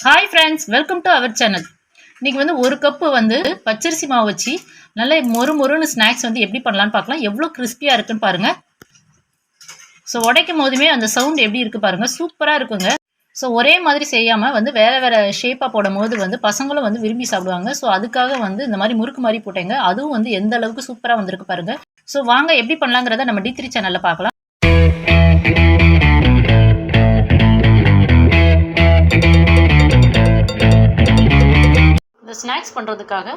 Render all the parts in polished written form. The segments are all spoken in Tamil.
Hi friends, welcome to our channel. இன்றைக்கி வந்து ஒரு கப்பு வந்து பச்சரிசி மாவு வச்சு நல்ல மொறுன்னு ஸ்நாக்ஸ் வந்து எப்படி பண்ணலான்னு பார்க்கலாம். எவ்வளோ கிறிஸ்பியாக இருக்குன்னு பாருங்கள். ஸோ உடைக்கும் போதுமே அந்த சவுண்ட் எப்படி இருக்குது பாருங்கள், சூப்பராக இருக்குங்க. ஸோ ஒரே மாதிரி செய்யாமல் வந்து வேறு வேறு ஷேப்பாக போடும் போது வந்து பசங்களும் வந்து விரும்பி சாப்பிடுவாங்க. ஸோ அதுக்காக வந்து இந்த மாதிரி முறுக்கு மாதிரி போட்டேங்க. அதுவும் வந்து எந்த அளவுக்கு சூப்பராக வந்திருக்கு பாருங்கள். ஸோ வாங்க எப்படி பண்ணலாங்கிறத நம்ம D3 சேனலில் பார்க்கலாம். ஸ்நாக்ஸ் பண்ணுறதுக்காக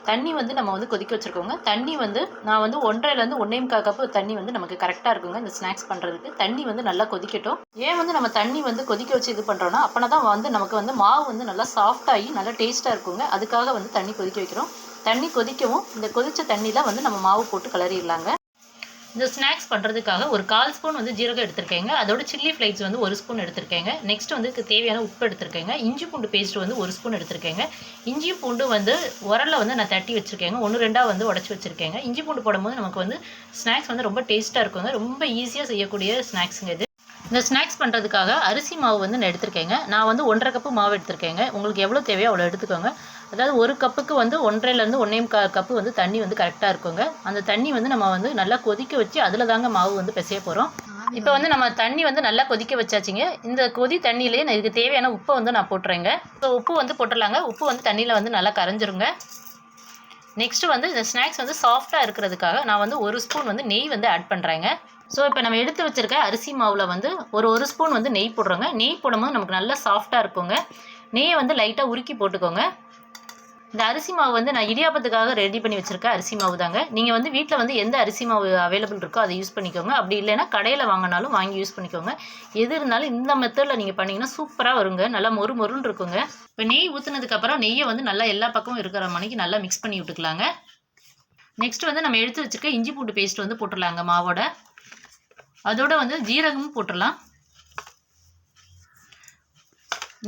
தண்ணி வந்து நம்ம வந்து கொதிக்க வச்சுருக்கோங்க. தண்ணி வந்து நான் வந்து 1.5லேருந்து 1.25 கப்பு தண்ணி வந்து நமக்கு கரெக்டாக இருக்குங்க இந்த ஸ்நாக்ஸ் பண்ணுறதுக்கு. தண்ணி வந்து நல்லா கொதிக்கட்டும். ஏன் வந்து நம்ம தண்ணி வந்து கொதிக்க வச்சு இது பண்ணுறோன்னா, அப்போனா தான் வந்து நமக்கு வந்து மாவு வந்து நல்லா சாஃப்டாகி நல்லா டேஸ்ட்டாக இருக்குங்க. அதுக்காக வந்து தண்ணி கொதிக்க வைக்கிறோம். தண்ணி கொதிக்கவும் இந்த கொதித்த தண்ணியில் வந்து நம்ம மாவு போட்டு கிளறிடலாங்க. இந்த ஸ்நாக்ஸ் பண்ணுறதுக்காக ஒரு 1/4 ஸ்பூன் வந்து ஜீரகம் எடுத்திருக்கேங்க. அதோட சில்லி ஃப்ளேக்ஸ் வந்து 1 ஸ்பூன் எடுத்திருக்கேங்க. நெக்ஸ்ட் வந்து தேவையான உப்பு எடுத்திருக்கேங்க. இஞ்சி பூண்டு பேஸ்ட் வந்து 1 ஸ்பூன் எடுத்திருக்கேங்க. இஞ்சி பூண்டு வந்து உரலில் வந்து நான் தட்டி வச்சுருக்கேங்க. 1-2 வந்து உடச்சி வச்சுருக்கேங்க. இஞ்சி பூண்டு போடும்போது நமக்கு வந்து ஸ்நாக்ஸ் வந்து ரொம்ப டேஸ்ட்டாக இருக்குங்க. ரொம்ப ஈஸியாக செய்யக்கூடிய ஸ்நாக்ஸுங்க இது. இந்த ஸ்நாக்ஸ் பண்ணுறதுக்காக அரிசி மாவு வந்து நான் எடுத்திருக்கேங்க. நான் வந்து 1.5 கப்பு மாவு எடுத்திருக்கேங்க. உங்களுக்கு எவ்வளோ தேவையோ அவ்வளோ எடுத்துக்கோங்க. அதாவது ஒரு கப்புக்கு வந்து 1.5லேருந்து 1.25 கப்பு வந்து தண்ணி வந்து கரெக்டாக இருக்குங்க. அந்த தண்ணி வந்து நம்ம வந்து நல்லா கொதிக்க வச்சு அதில் தாங்க மாவு வந்து பிசைய போகிறோம். இப்போ வந்து நம்ம தண்ணி வந்து நல்லா கொதிக்க வச்சாச்சுங்க. இந்த கொதி தண்ணியிலே நான் இதுக்கு தேவையான உப்பை வந்து நான் போட்டுறேங்க. ஸோ உப்பு வந்து போட்டுடலாங்க. உப்பு வந்து தண்ணியில் வந்து நல்லா கரைஞ்சிருங்க. நெக்ஸ்ட்டு வந்து இந்த ஸ்நாக்ஸ் வந்து சாஃப்டாக இருக்கிறதுக்காக நான் வந்து 1 ஸ்பூன் வந்து நெய் வந்து ஆட் பண்ணுறேங்க. ஸோ இப்போ நம்ம எடுத்து வச்சுருக்க அரிசி மாவில் வந்து ஒரு ஸ்பூன் வந்து நெய் போடுறோங்க. நெய் போடும்போது நமக்கு நல்லா சாஃப்டாக இருக்குங்க. நெய்யை வந்து லைட்டாக உருக்கி போட்டுக்கோங்க. இந்த அரிசி மாவு வந்து நான் இடியாப்பத்துக்காக ரெடி பண்ணி வச்சுருக்க அரிசி மாவு தாங்க. நீங்கள் வந்து வீட்டில் வந்து எந்த அரிசி மாவு அவைலபிள் இருக்கோ அதை யூஸ் பண்ணிக்கோங்க. அப்படி இல்லைன்னா கடையில் வாங்கினாலும் வாங்கி யூஸ் பண்ணிக்கோங்க. எது இருந்தாலும் இந்த மெத்தடில் நீங்கள் பண்ணிங்கன்னா சூப்பராக வருங்க. நல்லா மொறுன்னு இருக்குங்க. இப்போ நெய் ஊற்றுனதுக்கப்புறம் நெய்யை வந்து நல்லா எல்லா பக்கமும் இருக்கிற மணிக்கு நல்லா மிக்ஸ் பண்ணி விட்டுக்கலாங்க. நெக்ஸ்ட் வந்து நம்ம எடுத்து வச்சுருக்க இஞ்சி பூண்டு பேஸ்ட் வந்து போட்டுடலாங்க மாவோட. அதோட வந்து ஜீரகமும் போட்டுடலாம்.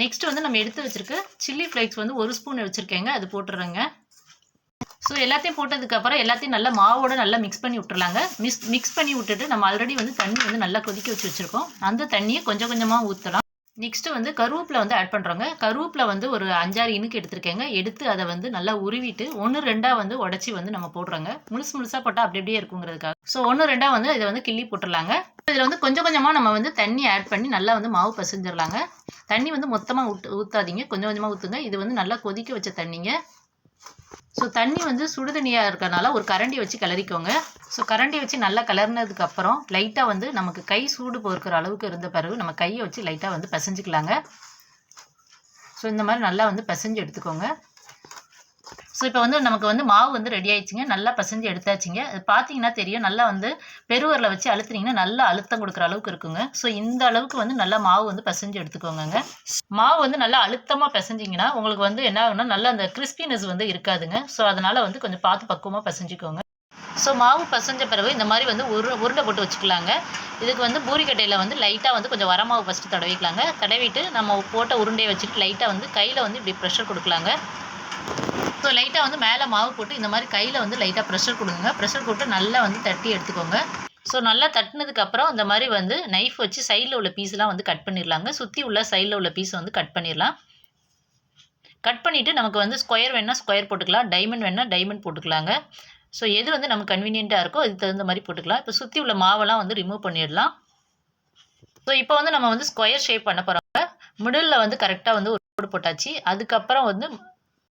நெக்ஸ்ட் வந்து நம்ம எடுத்து வச்சுருக்க சில்லி ஃப்ளேக்ஸ் வந்து 1 ஸ்பூன் வச்சுருக்கேங்க. அது போட்டுடுறேங்க. ஸோ எல்லாத்தையும் போட்டதுக்கப்புறம் எல்லாத்தையும் நல்லா மாவோட நல்லா மிக்ஸ் பண்ணி விட்டுறலாங்க. மிக்ஸ் பண்ணி விட்டுட்டு நம்ம ஆல்ரெடி வந்து தண்ணி வந்து நல்லா கொதிக்க வச்சுருக்கோம். அந்த தண்ணியை கொஞ்சம் கொஞ்சமாக ஊற்றலாம். நெக்ஸ்ட்டு வந்து கருவேப்பிலை வந்து ஆட் பண்ணுறோங்க. கருவேப்பிலை வந்து ஒரு 5-6 இனுக்கு எடுத்திருக்கேங்க. எடுத்து அதை வந்து நல்லா உருவிட்டு 1-2 வந்து உடச்சி வந்து நம்ம போடுறோங்க. முழுசாக போட்டால் அப்படியே இருக்குங்கிறதுக்காக. ஸோ 1-2 வந்து இதை வந்து கிள்ளி போட்டுடலாங்க. இதில் வந்து கொஞ்சம் கொஞ்சமாக நம்ம வந்து தண்ணி ஆட் பண்ணி நல்லா வந்து மாவு பசைஞ்சிடலாங்க. தண்ணி வந்து மொத்தமாக ஊற்றாதீங்க, கொஞ்சம் கொஞ்சமாக ஊற்றுங்க. இது வந்து நல்லா கொதிக்க வச்ச தண்ணிங்க. ஸோ தண்ணி வந்து சுடு தண்ணியாக இருக்கிறனால ஒரு கரண்டி வச்சு கிளறிக்கோங்க. ஸோ கரண்டி வச்சு நல்லா கிளறினதுக்கப்புறம் லைட்டாக வந்து நமக்கு கை சூடு பொறுக்கிற அளவுக்கு இருந்த பிறகு நம்ம கையை வச்சு லைட்டாக வந்து பிசைஞ்சிக்கலாங்க. ஸோ இந்த மாதிரி நல்லா வந்து பிசைஞ்சு எடுத்துக்கோங்க. ஸோ இப்போ வந்து நமக்கு வந்து மாவு வந்து ரெடி ஆயிடுச்சுங்க. நல்லா பிசைஞ்சு எடுத்தாச்சுங்க. அது பார்த்தீங்கன்னா தெரியும், நல்லா வந்து பெருவரில் வச்சு அழுத்துனீங்கன்னா நல்லா அழுத்தம் கொடுக்குற அளவுக்கு இருக்குங்க. ஸோ இந்த அளவுக்கு வந்து நல்லா மாவு வந்து பிசைஞ்சு எடுத்துக்கோங்க. மாவு வந்து நல்லா அழுத்தமாக பிசைஞ்சிங்கன்னா உங்களுக்கு வந்து என்ன ஆகுனா நல்லா அந்த கிறிஸ்பினஸ் வந்து இருக்காதுங்க. ஸோ அதனால் வந்து கொஞ்சம் பார்த்து பக்குவமாக பிசைஞ்சிக்கோங்க. ஸோ மாவு பசைஞ்ச பிறகு இந்த மாதிரி வந்து உருண்டை போட்டு வச்சுக்கலாங்க. இதுக்கு வந்து பூரிக்கட்டையில் வந்து லைட்டாக வந்து கொஞ்சம் வரமாவு ஃபஸ்ட்டு தடவிக்கலாங்க. தடவிட்டு நம்ம போட்ட உருண்டையை வச்சுட்டு லைட்டாக வந்து கையில் வந்து இப்படி ப்ரெஷர் கொடுக்கலாங்க. ஸோ லைட்டாக வந்து மேலே மாவு போட்டு இந்த மாதிரி கையில் வந்து லைட்டாக ப்ரெஷர் கொடுங்க. ப்ரெஷர் போட்டு நல்லா வந்து தட்டி எடுத்துக்கோங்க. ஸோ நல்லா தட்டினதுக்கப்புறம் இந்த மாதிரி வந்து நைஃப் வச்சு சைடில் உள்ள பீஸ்லாம் வந்து கட் பண்ணிடலாங்க. சுற்றி உள்ள சைடில் உள்ள பீஸ் வந்து கட் பண்ணிடலாம். கட் பண்ணிவிட்டு நமக்கு வந்து ஸ்கொயர் வேணால் ஸ்கொயர் போட்டுக்கலாம், டைமண்ட் வேணால் டைமண்ட் போட்டுக்கலாங்க. ஸோ எது வந்து நமக்கு கன்வீனியண்ட்டாக இருக்கோ அதுக்கு தகுந்த மாதிரி போட்டுக்கலாம். இப்போ சுற்றி உள்ள மாவெல்லாம் வந்து ரிமூவ் பண்ணிடலாம். ஸோ இப்போ வந்து நம்ம வந்து ஸ்கொயர் ஷேப் பண்ண போகிறோங்க. மிடில் வந்து கரெக்டாக வந்து ஒரு கோடு போட்டாச்சு. அதுக்கப்புறம் வந்து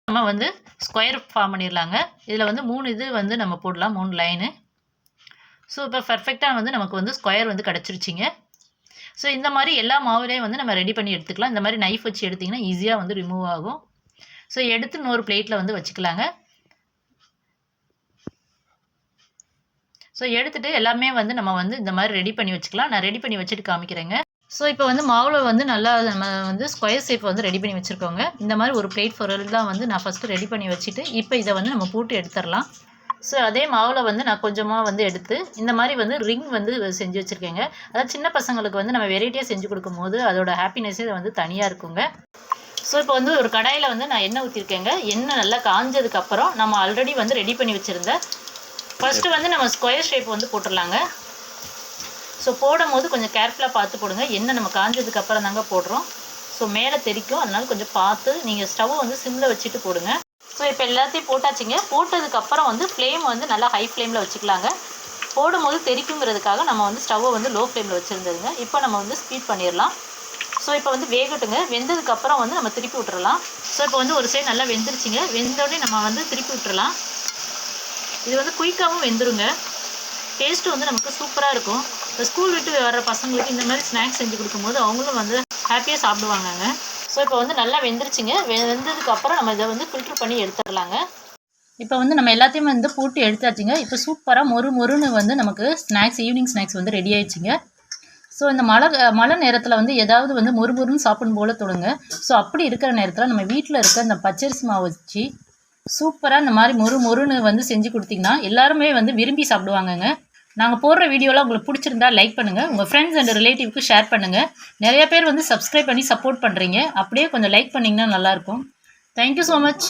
நம்ம வந்து ஸ்கொயர் ஃபார்ம் பண்ணிடலாங்க. இதில் வந்து 3 இது வந்து நம்ம போடலாம், 3 லைனு. ஸோ இப்போ பர்ஃபெக்டாக வந்து நமக்கு வந்து ஸ்கொயர் வந்து கிடச்சிருச்சிங்க. ஸோ இந்த மாதிரி எல்லா மாவுலேயும் வந்து நம்ம ரெடி பண்ணி எடுத்துக்கலாம். இந்த மாதிரி நைஃப் வச்சு எடுத்திங்கன்னா ஈஸியாக வந்து ரிமூவ் ஆகும். ஸோ எடுத்து இன்னொரு பிளேட்டில் வந்து வச்சுக்கலாங்க. ஸோ எடுத்துகிட்டு எல்லாமே வந்து நம்ம வந்து இந்த மாதிரி ரெடி பண்ணி வச்சுக்கலாம். நான் ரெடி பண்ணி வச்சுட்டு காமிக்கிறேங்க. ஸோ இப்போ வந்து மாவில் வந்து நல்லா நம்ம வந்து ஸ்கொயர் ஷேப் வந்து ரெடி பண்ணி வச்சுருக்கோங்க. இந்த மாதிரி ஒரு பிளேட் ஃபுல்லாக வந்து நான் ஃபஸ்ட்டு ரெடி பண்ணி வச்சுட்டு இப்போ இதை வந்து நம்ம போட்டு எடுத்துடலாம். ஸோ அதே மாவில் வந்து நான் கொஞ்சமாக வந்து எடுத்து இந்த மாதிரி வந்து ரிங் வந்து செஞ்சு வச்சுருக்கேங்க. அதாவது சின்ன பசங்களுக்கு வந்து நம்ம வெரைட்டியாக செஞ்சு கொடுக்கும்போது அதோட ஹாப்பினஸ்ஸே வந்து தனியாக இருக்குங்க. ஸோ இப்போ வந்து ஒரு கடாயில் வந்து நான் எண்ணெய் ஊற்றிருக்கேங்க. எண்ணெய் நல்லா காஞ்சதுக்கப்புறம் நம்ம ஆல்ரெடி வந்து ரெடி பண்ணி வச்சுருந்த ஃபஸ்ட்டு வந்து நம்ம ஸ்கொயர் ஷேப் வந்து போட்டுடலாங்க. ஸோ போடும் போது கொஞ்சம் கேர்ஃபுல்லாக பார்த்து போடுங்க. எண்ணெய் நம்ம காஞ்சதுக்கப்புறம் தாங்க போடுறோம். ஸோ மேலே தெரிக்கும். அதனால கொஞ்சம் பார்த்து நீங்கள் ஸ்டவ் வந்து சிம்மில் வச்சுட்டு போடுங்க. ஸோ இப்போ எல்லாத்தையும் போட்டாச்சுங்க. போட்டதுக்கப்புறம் வந்து ஃப்ளேம் வந்து நல்லா ஹை ஃப்ளேமில் வச்சுக்கலாங்க. போடும்போது தெரிக்குங்கிறதுக்காக நம்ம வந்து ஸ்டவ்வை வந்து லோ ஃப்ளேமில் வச்சுருந்ததுங்க. இப்போ நம்ம வந்து ஸ்பீட் பண்ணிடலாம். ஸோ இப்போ வந்து வேகட்டுங்க. வெந்ததுக்கப்புறம் வந்து நம்ம திருப்பி விட்டுறலாம். ஸோ இப்போ வந்து ஒரு சைடு நல்லா வெந்துருச்சுங்க. வெந்தோடனே நம்ம வந்து திருப்பி விட்டுறலாம். இது வந்து குயிக்காகவும் வெந்துருங்க. டேஸ்ட்டு வந்து நமக்கு சூப்பராக இருக்கும். இப்போ ஸ்கூல் விட்டு வர பசங்களுக்கு இந்த மாதிரி ஸ்நாக்ஸ் செஞ்சு கொடுக்கும்போது அவங்களும் வந்து ஹாப்பியாக சாப்பிடுவாங்கங்க. ஸோ இப்போ வந்து நல்லா வெந்துருச்சுங்க. வெந்ததுக்கப்புறம் நம்ம இதை வந்து ஃபில்ட்ரு பண்ணி எடுத்துடலாங்க. இப்போ வந்து நம்ம எல்லாத்தையுமே வந்து போட்டு எடுத்தாச்சுங்க. இப்போ சூப்பராக மொறுன்னு வந்து நமக்கு ஸ்நாக்ஸ், ஈவினிங் ஸ்நாக்ஸ் வந்து ரெடி ஆயிடுச்சுங்க. ஸோ இந்த மழை நேரத்தில் வந்து ஏதாவது வந்து மொறுன்னு சாப்பிடும் போல தோணுங்க. ஸோ அப்படி இருக்கிற நேரத்தில் நம்ம வீட்டில் இருக்க இந்த பச்சரிசி மாவு வச்சு சூப்பராக இந்த மாதிரி மொறுன்னு வந்து செஞ்சு கொடுத்தீங்கன்னா எல்லாருமே வந்து விரும்பி சாப்பிடுவாங்கங்க. நாங்கள் போடுற வீடியோலாம் உங்களுக்கு பிடிச்சிருந்தா லைக் பண்ணுங்கள். உங்கள் ஃப்ரெண்ட்ஸ் அண்ட் ரிலேட்டிவ்க்கு ஷேர் பண்ணுங்கள். நிறைய பேர் வந்து சப்ஸ்கிரைப் பண்ணி சப்போர்ட் பண்ணுறீங்க. அப்படியே கொஞ்சம் லைக் பண்ணிங்கன்னா நல்லாயிருக்கும். Thank you so much.